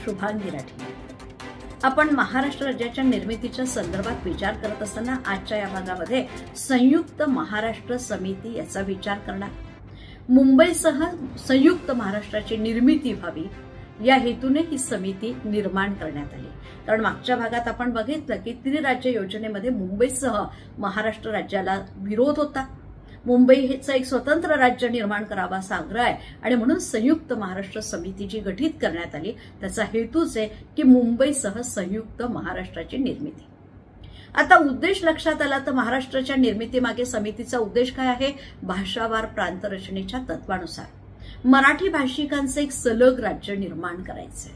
शुभांगी राठी। आपण महाराष्ट्र राज्याच्या निर्मितीच्या संदर्भात विचार करत असताना आजच्या या भागामध्ये संयुक्त महाराष्ट्र समिती याचा विचार करणार। मुंबईसह संयुक्त महाराष्ट्राची निर्मिती व्हावी या हेतूने ही समिती निर्माण करण्यात आली। कारण मागच्या भागात आपण बघितलं की त्रिराज्य योजनेमध्ये मुंबईसह महाराष्ट्र राज्याला विरोध होता। मुंबईचं एक स्वतंत्र राज्य निर्माण करावा असा आग्रह आहे आणि म्हणून संयुक्त महाराष्ट्र समिती जी गठीत करण्यात आली त्याचा हेतूच आहे की मुंबईसह संयुक्त महाराष्ट्राची निर्मिती। आता उद्देश लक्षात आला तर महाराष्ट्राच्या निर्मितीमागे समितीचा उद्देश काय आहे? भाषावार प्रांत रचनेच्या तत्वानुसार मराठी भाषिकांचे एक सलग राज्य निर्माण करायचे,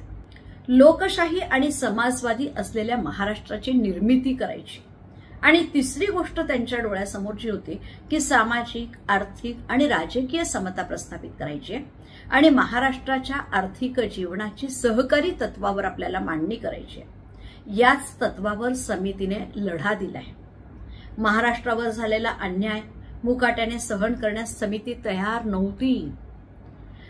लोकशाही आणि समाजवादी असलेल्या महाराष्ट्राची निर्मिती करायची आणि तिसरी गोष्ट त्यांच्या डोळ्यासमोरची होती की सामाजिक, आर्थिक आणि राजकीय समता प्रस्थापित करायची आणि महाराष्ट्राच्या आर्थिक जीवनाची सहकारी तत्वावर आपल्याला मांडणी करायची। याच तत्वावर समितीने लढा दिलाय। महाराष्ट्रावर झालेला अन्याय मुकाट्याने सहन करण्यास समिती तयार नव्हती।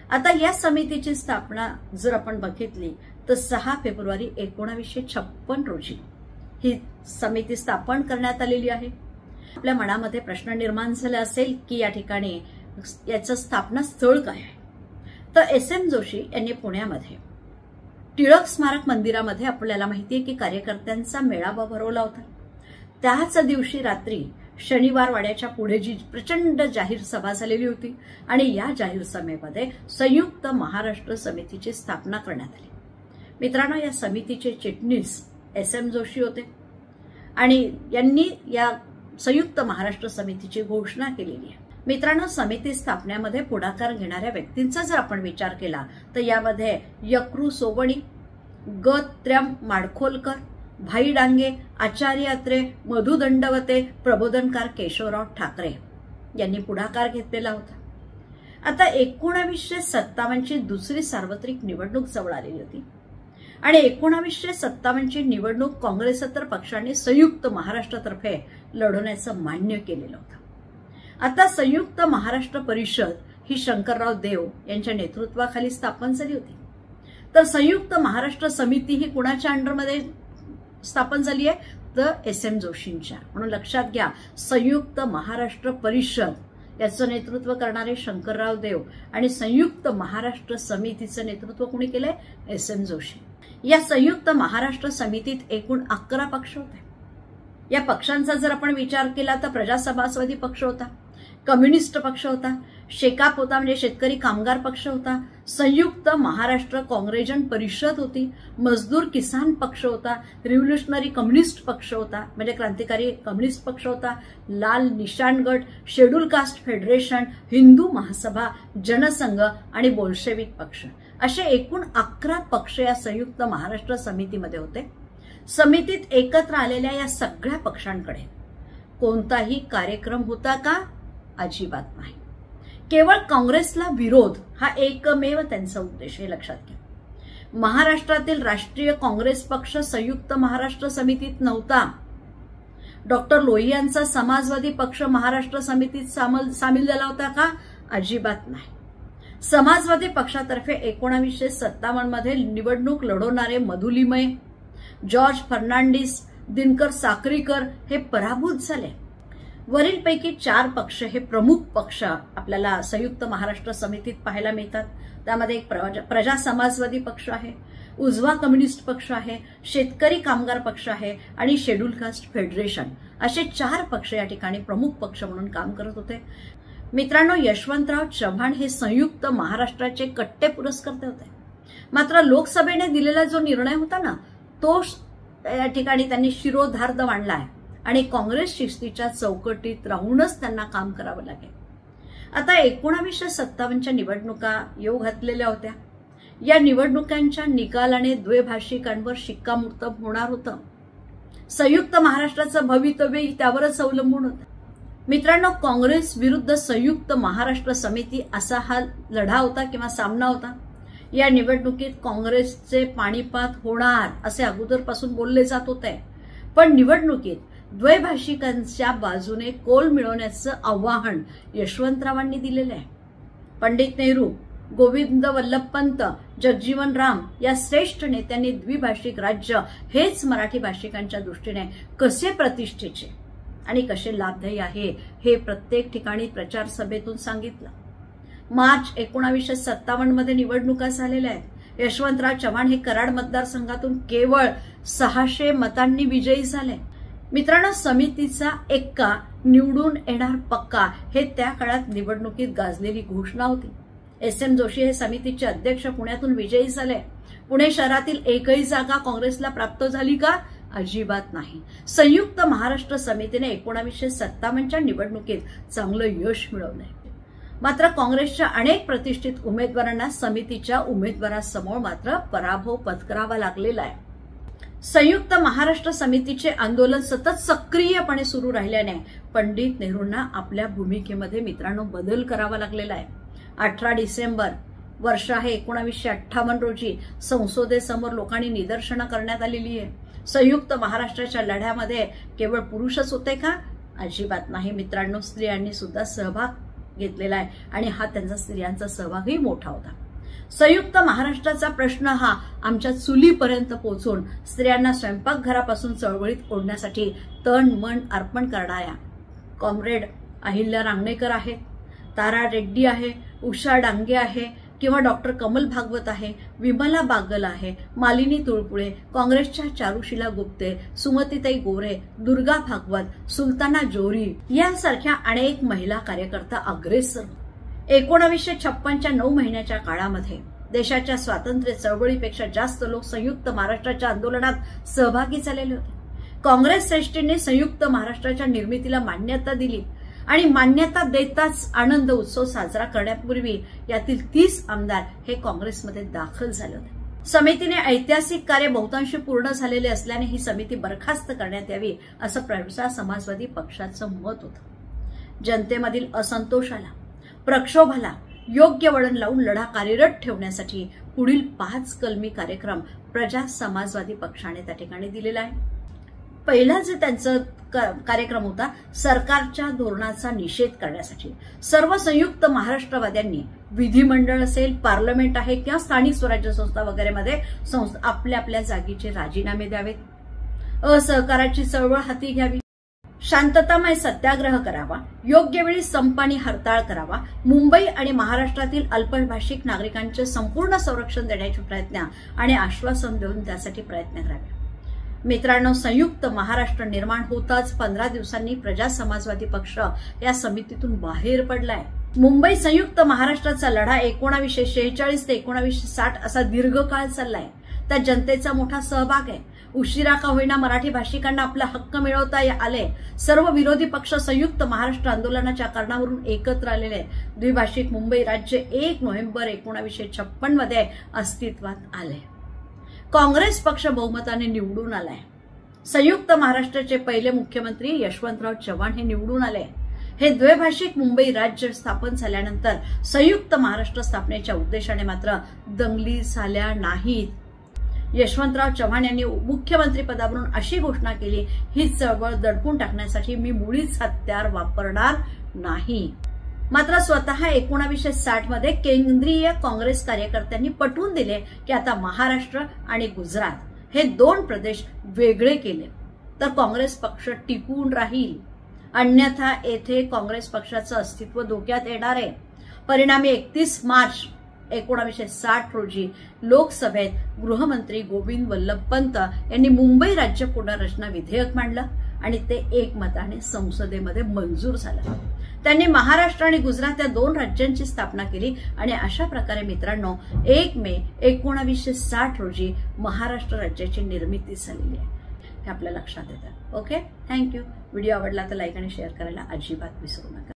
आता या समितीची स्थापना जर आपण बघितली तर 6 फेब्रुवारी 1956 रोजी ही समिती स्थापन करण्यात आलेली आहे। आपल्या मनामध्ये प्रश्न निर्माण झाला असेल की या ठिकाणी याचं स्थापना स्थळ काय आहे? तर SM जोशी यांनी पुण्यामध्ये टिळक स्मारक मंदिरामध्ये आपल्याला माहिती आहे की कार्यकर्त्यांचा मेळावा भरवला होता। त्याच दिवशी रात्री शनिवार वाड्याच्या पुढे जी प्रचंड जाहीर सभा झालेली होती आणि या जाहीर सभेमध्ये संयुक्त महाराष्ट्र समितीची स्थापना करण्यात आली। मित्रांनो, या समितीचे चिटणीस SM जोशी होते आणि यांनी या संयुक्त महाराष्ट्र समितीची घोषणा केलेली आहे। मित्रांनो, समिती स्थापनेमध्ये पुढाकार घेणाऱ्या व्यक्तींचा जर आपण विचार केला तर यामध्ये यक्रू सोवणी, त्र्यम माडखोलकर, भाई डांगे, आचार्य अत्रे, मधु दंडवते, प्रबोधनकार केशवराव ठाकरे यांनी पुढाकार घेतलेला होता। आता 1957 ची दुसरी सार्वत्रिक निवडणूक जवळ आलेली होती आणि 1957 ची निवडणूक काँग्रेसेतर पक्षाने संयुक्त महाराष्ट्रातर्फे लढवण्याचं मान्य केलेलं होतं। आता संयुक्त महाराष्ट्र परिषद ही शंकरराव देव यांच्या नेतृत्वाखाली स्थापन झाली होती। तर संयुक्त महाराष्ट्र समिती ही कुणाच्या अंडरमध्ये स्थापन झाली आहे? तर SM जोशींच्या। म्हणून लक्षात घ्या, संयुक्त महाराष्ट्र परिषद याचं नेतृत्व करणारे शंकरराव देव आणि संयुक्त महाराष्ट्र समितीचं नेतृत्व कोणी केलंय? SM जोशी। या संयुक्त महाराष्ट्र समितीत एकूण 11 पक्ष होते। या पक्षांचा जर आपण विचार केला तर प्रजासत्ताकवादी पक्ष होता, कम्युनिस्ट पक्ष होता, शेकाप होता म्हणजे शेतकरी कामगार पक्ष होता, संयुक्त महाराष्ट्र काँग्रेजन परिषद होती, मजदूर किसान पक्ष होता, रिव्होल्युशनरी कम्युनिस्ट पक्ष होता म्हणजे क्रांतिकारी कम्युनिस्ट पक्ष होता, लाल निशाण गट, schedule caste federation, Hindu Mahasabha, Jansangh आणि बोल्शेविक पक्ष असे एकूण 11 पक्ष या संयुक्त महाराष्ट्र समितीमध्ये होते। समितीत एकत्र आलेल्या या सगळ्या पक्षांकडे कोणताही कार्यक्रम होता का? अजिबात नाही। केवळ काँग्रेसला विरोध हा एकमेव त्यांचा उद्देश आहे, लक्षात घ्या। महाराष्ट्रातील राष्ट्रीय काँग्रेस पक्ष संयुक्त महाराष्ट्र समितीत नव्हता। डॉक्टर लोहियांचा समाजवादी पक्ष महाराष्ट्र समितीत सामील झाला होता का? अजिबात नाही। समाजवादी पक्षातर्फे 1957 मध्ये निवडणूक लढवणारे मधुलिमय, जॉर्ज फर्नांडिस, दिनकर साक्रीकर हे पराभूत झाले। वरीलपैकी 4 पक्ष हे प्रमुख पक्ष आपल्याला संयुक्त महाराष्ट्र समितीत पाहायला मिळतात। त्यामध्ये एक प्रजा समाजवादी पक्ष आहे, उजवा कम्युनिस्ट पक्ष आहे, शेतकरी कामगार पक्ष आहे आणि शेड्यूल कास्ट फेडरेशन असे 4 पक्ष या ठिकाणी प्रमुख पक्ष म्हणून काम करत होते। मित्रांनो, यशवंतराव चव्हाण हे संयुक्त महाराष्ट्राचे कट्टे पुरस्कर्ते होते। मात्र लोकसभेने दिलेला जो निर्णय होता ना तो या ठिकाणी त्यांनी शिरोधार्थ मांडलाय आणि काँग्रेस शिस्तीच्या चौकटीत राहूनच त्यांना काम करावं लागेल। आता 1957च्या निवडणुका येऊ घातलेल्या होत्या। या निवडणुकांच्या निकालाने द्वैभाषिकांवर शिक्कामोर्तब होणार होतं। संयुक्त महाराष्ट्राचं भवितव्य त्यावरच अवलंबून होतं। मित्रांनो, काँग्रेस विरुद्ध संयुक्त महाराष्ट्र समिती असा हा लढा होता किंवा सामना होता। या निवडणुकीत काँग्रेसचे पाणीपात होणार असे अगोदरपासून बोलले जात होते, पण निवडणुकीत द्वैभाषिकांच्या बाजूने कोल मिळवण्याचं आवाहन यशवंतरावांनी दिलेलं आहे। पंडित नेहरू, गोविंद वल्लभ पंत, जगजीवन राम या श्रेष्ठ नेत्यांनी द्विभाषिक राज्य हेच मराठी भाषिकांच्या दृष्टीने कसे प्रतिष्ठेचे आणि कसे लाभदायी आहे हे प्रत्येक ठिकाणी प्रचार सभेतून सांगितलं. मार्च 1957 मध्ये निवडणुका झालेल्या आहेत. यशवंतराव चव्हाण हे कराड मतदारसंघातून केवळ 600 मतांनी विजयी झाले. मित्रांनो, समितीचा एक्का निवडून येणार पक्का हे त्या काळात निवडणुकीत गाजलेली घोषणा होती. SM जोशी हे समितीचे अध्यक्ष पुण्यातून विजयी झाले. पुणे शहरातील एकही जागा काँग्रेसला प्राप्त झाली का? अजिबात नाही. संयुक्त महाराष्ट्र समितीने 1957च्या निवडणुकीत चांगलं यश मिळवलंय. मात्र काँग्रेसच्या अनेक प्रतिष्ठित उमेदवारांना समितीच्या उमेदवारांसमोर मात्र पराभव पत्करावा लागलेला आहे. संयुक्त महाराष्ट्र समितीचे आंदोलन सतत सक्रियपणे सुरू राहिल्याने पंडित नेहरूंना आपल्या भूमिकेमध्ये मित्रांनो बदल करावा लागलेला आहे. 18 डिसेंबर वर्ष आहे 1958 रोजी संसदेसमोर लोकांनी निदर्शनं करण्यात आलेली आहे. संयुक्त महाराष्ट्राच्या लढ्यामध्ये केवळ पुरुषच होते का? अजिबात नाही मित्रांनो, स्त्रियांनी सुद्धा सहभाग घेतलेला आहे आणि हा त्यांचा स्त्रियांचा सहभागही मोठा होता. संयुक्त महाराष्ट्राचा प्रश्न हा आमच्या चुलीपर्यंत पोहोचून स्त्रियांना स्वयंपाकघरापासून चळवळीत ओढण्यासाठी तन मन अर्पण करणाऱ्या कॉम्रेड अहिल्या रांगणेकर आहेत, तारा रेड्डी आहे, उषा डांगे आहे किंवा डॉक्टर कमल भागवत आहे, विमला बागल आहे, मालिनी तुळपुळे, काँग्रेसच्या चारुशिला गुप्ते, सुमतीताई गोरे, दुर्गा भागवत, सुलताना जोरी यांसारख्या अनेक महिला कार्यकर्ता अग्रेसर. 1956च्या 9 महिन्याच्या काळामध्ये देशाच्या स्वातंत्र्य चळवळीपेक्षा जास्त लोक संयुक्त महाराष्ट्राच्या आंदोलनात सहभागी झालेले होते. काँग्रेस श्रेष्ठींनी संयुक्त महाराष्ट्राच्या निर्मितीला मान्यता दिली आणि मान्यता देताच आनंद उत्सव साजरा करण्यापूर्वी यातील 30 आमदार हे काँग्रेसमध्ये दाखल झाले होते. समितीने ऐतिहासिक कार्य बहुतांशी पूर्ण झालेले असल्याने ही समिती बरखास्त करण्यात यावी असं प्रसार समाजवादी पक्षाचं मत होतं. जनतेमधील असंतोषाला, प्रक्षोभाला योग्य वळण लावून लढा कार्यरत ठेवण्यासाठी पुढील 5 कलमी कार्यक्रम प्रजा समाजवादी पक्षाने त्या ठिकाणी दिलेला आहे. पहिला जे त्यांचा कार्यक्रम होता सरकारच्या धोरणाचा निषेध करण्यासाठी सर्व संयुक्त महाराष्ट्रवाद्यांनी विधिमंडळ असेल, पार्लमेंट आहे किंवा स्थानिक स्वराज्य संस्था वगैरे मध्ये आपल्या आपल्या जागीचे राजीनामे द्यावेत, असहकाराची चळवळ हाती घ्यावी, शांततामय सत्याग्रह करावा, योग्य वेळी संप आणि हरताळ करावा, मुंबई आणि महाराष्ट्रातील अल्पभाषिक नागरिकांचे संपूर्ण संरक्षण देण्याचे प्रयत्न आणि आश्वासन देऊन त्यासाठी प्रयत्न करावे. मित्रांनो, संयुक्त महाराष्ट्र निर्माण होताच 15 दिवसांनी प्रजा समाजवादी पक्ष या समितीतून बाहेर पडलाय. मुंबई संयुक्त महाराष्ट्राचा लढा 1946 ते 1960 असा दीर्घकाळ चाललाय. त्यात जनतेचा मोठा सहभाग आहे. उशिरा का होईना मराठी भाषिकांना आपला हक्क मिळवता आले. सर्व विरोधी पक्ष संयुक्त महाराष्ट्र आंदोलनाच्या कारणावरून एकत्र आलेले. द्विभाषिक मुंबई राज्य 1 नोव्हेंबर 1956 मध्ये अस्तित्वात आले. काँग्रेस पक्ष बहुमताने निवडून आलाय. संयुक्त महाराष्ट्राचे पहिले मुख्यमंत्री यशवंतराव चव्हाण हे निवडून आले. हे द्विभाषिक मुंबई राज्य स्थापन झाल्यानंतर संयुक्त महाराष्ट्र स्थापनेच्या उद्देशाने मात्र दंगली झाल्या नाहीत. यशवंतराव चव्हाण यांनी मुख्यमंत्री पदावरून अशी घोषणा केली, ही चळवळ दडपून टाकण्यासाठी मी मुळीच हत्यार वापरणार नाही. मात्र स्वतः 1960 मध्ये केंद्रीय काँग्रेस कार्यकर्त्यांनी पटवून दिले की आता महाराष्ट्र आणि गुजरात हे 2 प्रदेश वेगळे केले तर काँग्रेस पक्ष टिकून राहील, अन्यथा येथे काँग्रेस पक्षाचं अस्तित्व धोक्यात येणार आहे. परिणामी 31 मार्च 1960 रोजी लोकसभेत गृहमंत्री गोविंद वल्लभ पंत यांनी मुंबई राज्य पुनर्रचना विधेयक मांडलं आणि ते एकमताने संसदेमध्ये मंजूर झालं. त्यांनी महाराष्ट्र आणि गुजरात या 2 राज्यांची स्थापना केली आणि अशा प्रकारे मित्रांनो 1 मे 1960 रोजी महाराष्ट्र राज्याची निर्मिती झालेली आहे. हे आपल्या लक्षात येतं. Okay, thank you. व्हिडिओ आवडला तर लाईक आणि शेअर करायला अजिबात विसरू नका.